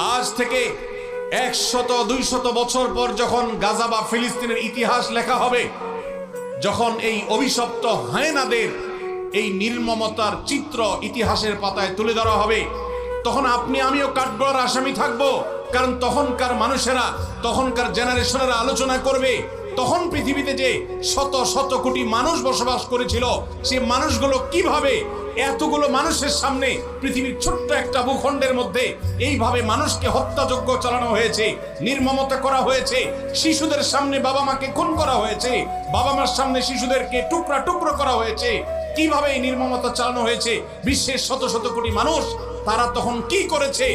আজ থেকে 100-200 বছর পর যখন গাজা বা ফিলিস্তিনের ইতিহাস লেখা হবে, যখন এই অভিশপ্ত হায়নাদের এই নির্মমতার চিত্র ইতিহাসের পাতায় তুলে ধরা হবে, তখন আপনি আমিও কাঠগড়ার আসামি থাকব। কারণ তখনকার মানুষেরা, তখনকার জেনারেশনেরা আলোচনা করবে তখন পৃথিবীতে যে শত শত কোটি মানুষ বসবাস করেছিল, সে মানুষগুলো কিভাবে এতগুলো মানুষের সামনে পৃথিবীর ছোট্ট একটা ভূখণ্ডের মধ্যে এইভাবে মানুষকে হত্যাযজ্ঞ চালানো হয়েছে, নির্মমতা করা হয়েছে, শিশুদের সামনে বাবা মাকে খুন করা হয়েছে, বাবা মার সামনে শিশুদেরকে টুকরা টুকরো করা হয়েছে, কিভাবে এই নির্মমতা চালানো হয়েছে বিশ্বের শত শত কোটি মানুষ, তারা তখন কি করেছে।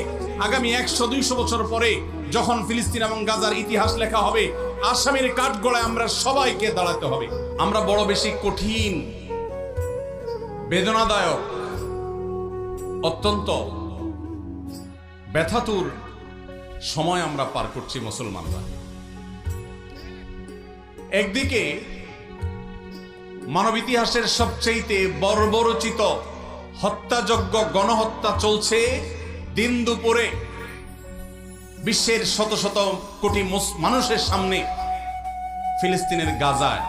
আগামী 100-200 বছর পরে যখন ফিলিস্তিন এবং গাজার ইতিহাস লেখা হবে, আসামির কাঠগড়ায় আমরা সবাইকে দাঁড়াতে হবে। আমরা বড় বেশি কঠিন, বেদনাদায়ক, অত্যন্ত ব্যথাতুর সময় আমরা পার করছি মুসলমানরা। একদিকে মানব ইতিহাসের সবচেয়ে বর্বরচিত হত্যাযজ্ঞ, গণহত্যা চলছে দিন দুপুরে বিশ্বের শত শত কোটি মানুষের সামনে ফিলিস্তিনের গাজায়।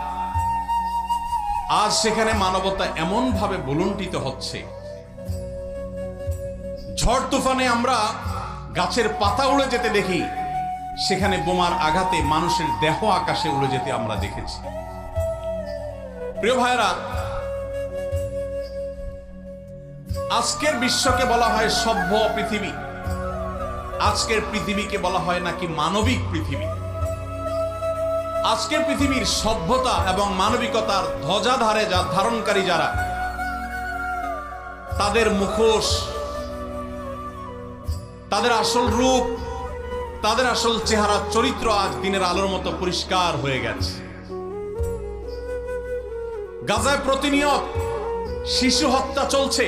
আজ সেখানে মানবতা এমন ভাবে ভুলুণ্ঠিত হচ্ছে, ঝড় তুফানে আমরা গাছের পাতা উড়ে যেতে দেখি, সেখানে বোমার আঘাতে মানুষের দেহ আকাশে উড়ে যেতে আমরা দেখেছি। প্রিয় ভাইরা, আজকের বিশ্বকে বলা হয় সভ্য পৃথিবী, আজকের পৃথিবীকে বলা হয় নাকি মানবিক পৃথিবী। আজকের পৃথিবীর সভ্যতা এবং মানবিকতার ধ্বজাধারে ধারণকারী যারা, তাদের মুখোশ, তাদের আসল রূপ, তাদের আসল চেহারা, চরিত্র আজ দিনের আলোর মতো পরিষ্কার হয়ে গেছে। গাজায় প্রতিনিয়ত শিশু হত্যা চলছে,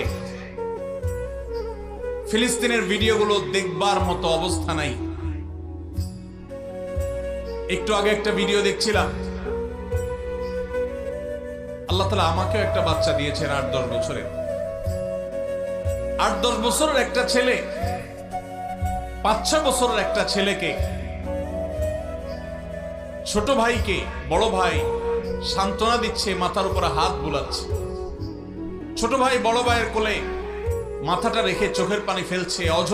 ফিলিস্তিনের ভিডিওগুলো দেখবার মতো অবস্থা নাই। একটু আগে একটা ভিডিও দেখছিলাম, আল্লাহ তাআলা আমাকেও একটা বাচ্চা দিয়েছেন 8-10 বছরের। 8-10 বছরের একটা ছেলে 5-6 বছরের একটা ছেলেকে, ছোট ভাইকে বড় ভাই সান্ত্বনা দিচ্ছে, মাথার উপরে হাত বুলাচ্ছে। ছোট ভাই বড় ভাইয়ের কোলে মাথাটা রেখে চোখের পানি ফেলছে।